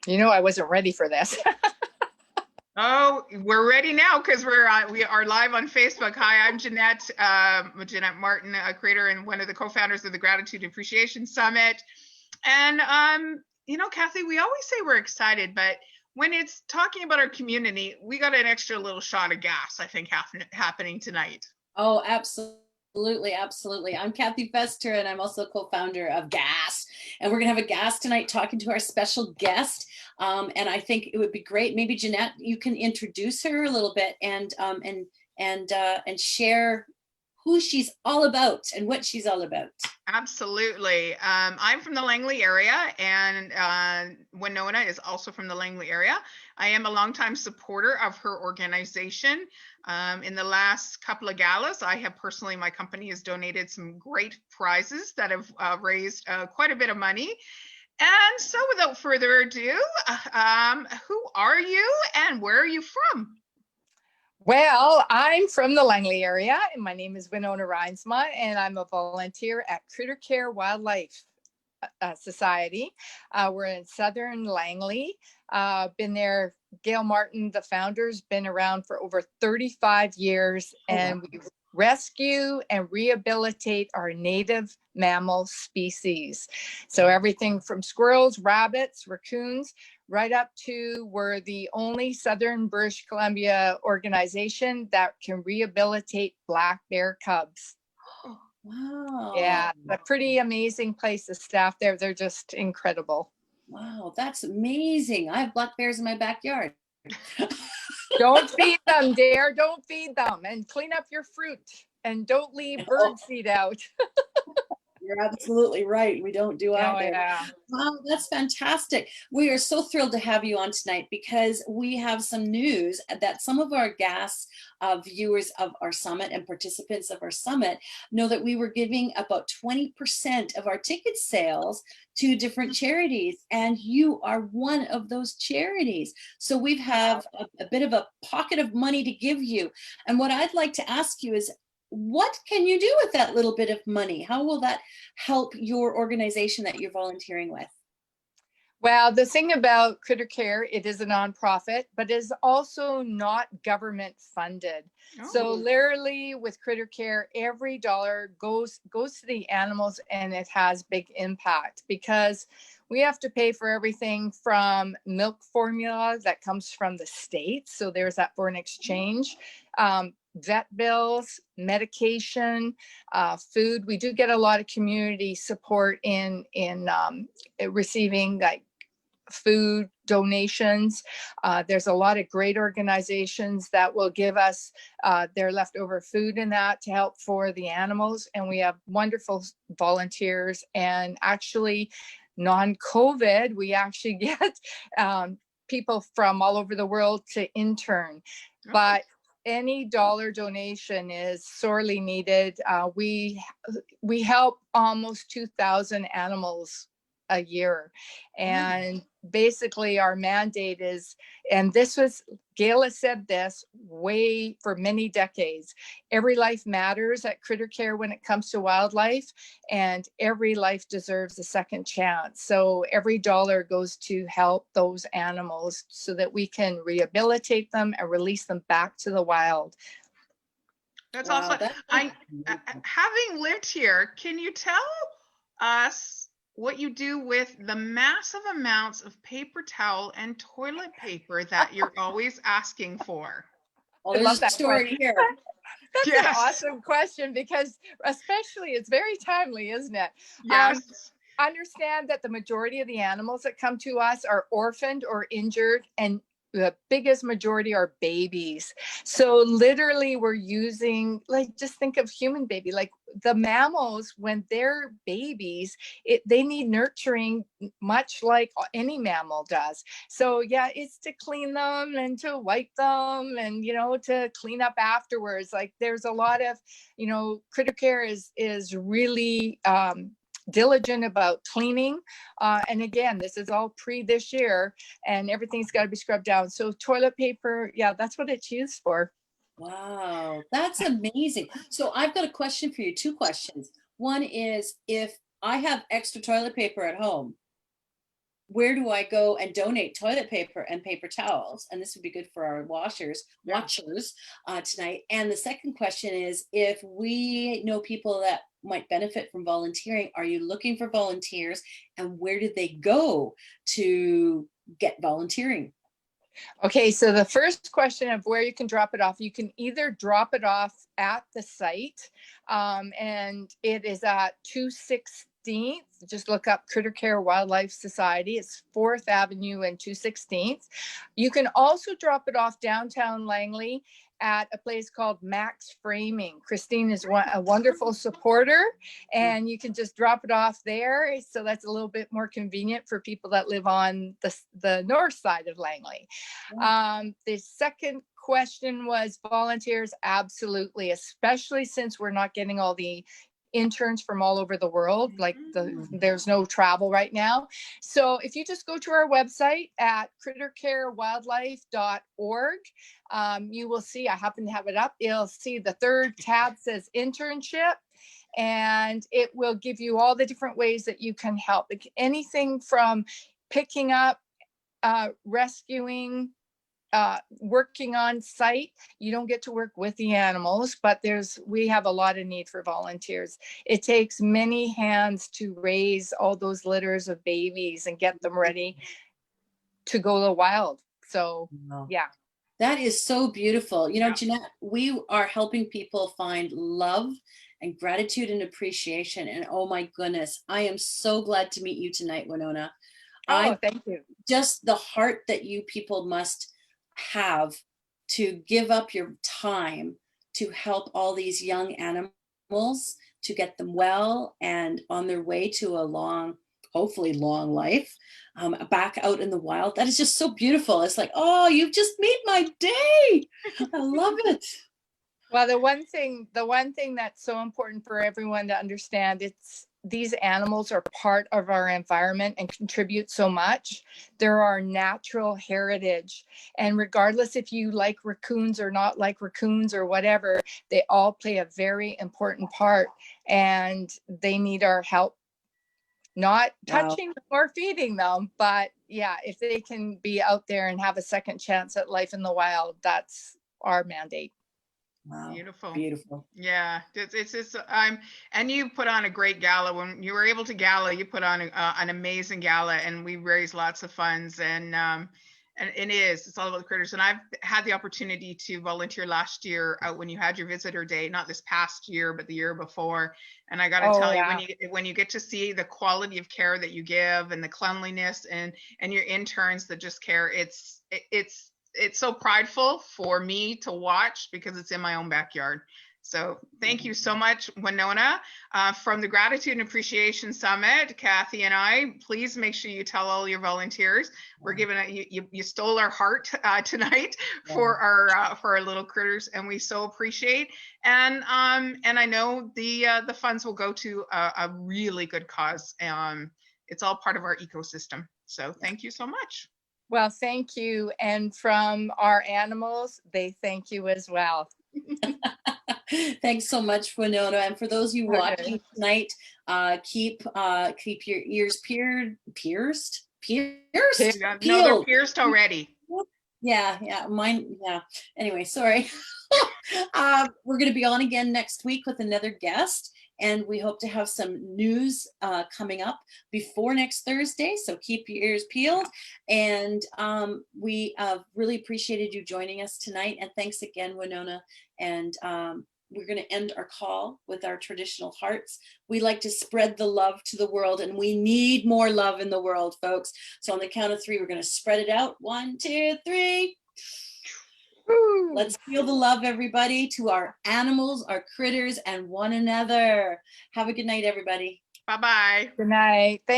I wasn't ready for this. Oh, we're ready now because we are live on Facebook. Hi, I'm Jeanette, Jeanette Martin, a creator and one of the co-founders of the Gratitude Appreciation Summit. And Kathy, we always say we're excited, but when it's talking about our community, we got an extra little shot of gas, I think, happening tonight. Oh, absolutely. Absolutely. I'm Kathy Fester, and I'm also co-founder of GAS. And we're going to have a GAS tonight talking to our special guest. And I think it would be great. Maybe Jeanette, you can introduce her a little bit and share who she's all about and what she's all about. Absolutely. I'm from the Langley area, and Winona is also from the Langley area. I am a longtime supporter of her organization. In the last couple of galas, my company has donated some great prizes that have raised quite a bit of money. And so without further ado, who are you and where are you from? Well, I'm from the Langley area, and my name is Winona Reinsma, and I'm a volunteer at Critter Care Wildlife Society. We're in Southern Langley. Been there. Gail Martin, the founder's been around for over 35 years, and we rescue and rehabilitate our native mammal species. So everything from squirrels, rabbits, raccoons, right up to we're the only Southern British Columbia organization that can rehabilitate black bear cubs. Wow. Yeah, a pretty amazing place. The staff there, they're just incredible. Wow, that's amazing. I have black bears in my backyard. Don't feed them, dear. Don't feed them. And clean up your fruit. And don't leave bird seed out. You're absolutely right. We don't do either. Yeah. Wow, that's fantastic. We are so thrilled to have you on tonight because we have some news that some of our GAS viewers of our summit and participants of our summit know that we were giving about 20% of our ticket sales to different charities, and you are one of those charities. So we have a bit of a pocket of money to give you. And what I'd like to ask you is, what can you do with that little bit of money? How will that help your organization that you're volunteering with? Well, the thing about Critter Care, it is a nonprofit, but is also not government funded. Oh. So literally with Critter Care, every dollar goes to the animals, and it has big impact because we have to pay for everything from milk formula that comes from the States. So there's that foreign exchange. Vet bills, medication, food. We do get a lot of community support in receiving like food donations. There's a lot of great organizations that will give us their leftover food in that to help for the animals. And we have wonderful volunteers. And actually, non-COVID, we actually get people from all over the world to intern. But any dollar donation is sorely needed. We help almost 2,000 animals a year. And basically our mandate is, and Gail has said this for many decades, every life matters at Critter Care when it comes to wildlife, and every life deserves a second chance. So every dollar goes to help those animals so that we can rehabilitate them and release them back to the wild. That's awesome. Having lived here, can you tell us what you do with the massive amounts of paper towel and toilet paper that you're always asking for? Well, there's a story here. That's an awesome question, because especially it's very timely, isn't it? Yes. Understand that the majority of the animals that come to us are orphaned or injured, and the biggest majority are babies. So literally we're using, like, just think of human baby, like the mammals, when they're babies, they need nurturing much like any mammal does. So yeah, it's to clean them and to wipe them and, to clean up afterwards. Like there's a lot of, Critter Care is really, diligent about cleaning. And again, this is all this year, and everything's got to be scrubbed down. So toilet paper, yeah, that's what it's used for. Wow, that's amazing. So I've got a question for you, two questions. One is, if I have extra toilet paper at home, where do I go and donate toilet paper and paper towels? And this would be good for our watchers tonight. And the second question is, if we know people that might benefit from volunteering, are you looking for volunteers, and where did they go to get volunteering? Okay, so the first question of where you can drop it off, you can either drop it off at the site, and it is at 216th. Just look up Critter Care Wildlife Society. It's 4th Avenue and 216th. You can also drop it off downtown Langley at a place called Max Framing. Christine is a wonderful supporter, and you can just drop it off there. So that's a little bit more convenient for people that live on the north side of Langley. The second question was volunteers. Absolutely, especially since we're not getting all the interns from all over the world, like there's no travel right now. So if you just go to our website at crittercarewildlife.org, you will see, I happen to have it up, you'll see the third tab says internship, and it will give you all the different ways that you can help. Anything from picking up, rescuing, working on site. You don't get to work with the animals, but we have a lot of need for volunteers. It takes many hands to raise all those litters of babies and get them ready to go to the wild. So yeah. That is so beautiful. You know, Jeanette, we are helping people find love and gratitude and appreciation. And oh my goodness, I am so glad to meet you tonight, Winona. Thank you. Just the heart that you people must have to give up your time to help all these young animals, to get them well and on their way to a hopefully long life, back out in the wild. That is just so beautiful. It's like, oh, you've just made my day. I love it. Well, the one thing that's so important for everyone to understand, these animals are part of our environment and contribute so much. They're our natural heritage. And regardless if you like raccoons or not like raccoons or whatever, they all play a very important part, and they need our help. Not touching them or feeding them, but yeah, if they can be out there and have a second chance at life in the wild, that's our mandate. Wow. Beautiful. Yeah, it's just and you put on a great gala. When you were able to gala, you put on an amazing gala, and we raised lots of funds, and it's all about the critters. And I've had the opportunity to volunteer last year out when you had your visitor day, not this past year, but the year before. And I got to tell you, when you get to see the quality of care that you give and the cleanliness and your interns that just care, it's so prideful for me to watch because it's in my own backyard. So thank you so much, Winona. From the Gratitude and Appreciation Summit, Kathy and I, please make sure you tell all your volunteers. We're giving you stole our heart tonight for our little critters, and we so appreciate. And I know the funds will go to a really good cause. It's all part of our ecosystem. So thank you so much. Well, thank you. And from our animals, they thank you as well. Thanks so much, Winona. And for those of you watching tonight, keep your ears pierced. No, they're pierced already. Yeah, mine. Yeah. Anyway, sorry. We're going to be on again next week with another guest, and we hope to have some news coming up before next Thursday. So keep your ears peeled. And we really appreciated you joining us tonight. And thanks again, Winona. And we're going to end our call with our traditional hearts. We like to spread the love to the world, and we need more love in the world, folks. So on the count of 3, we're going to spread it out. 1, 2, 3. Woo. Let's feel the love, everybody, to our animals, our critters, and one another. Have a good night, everybody. Bye-bye. Good night. Thank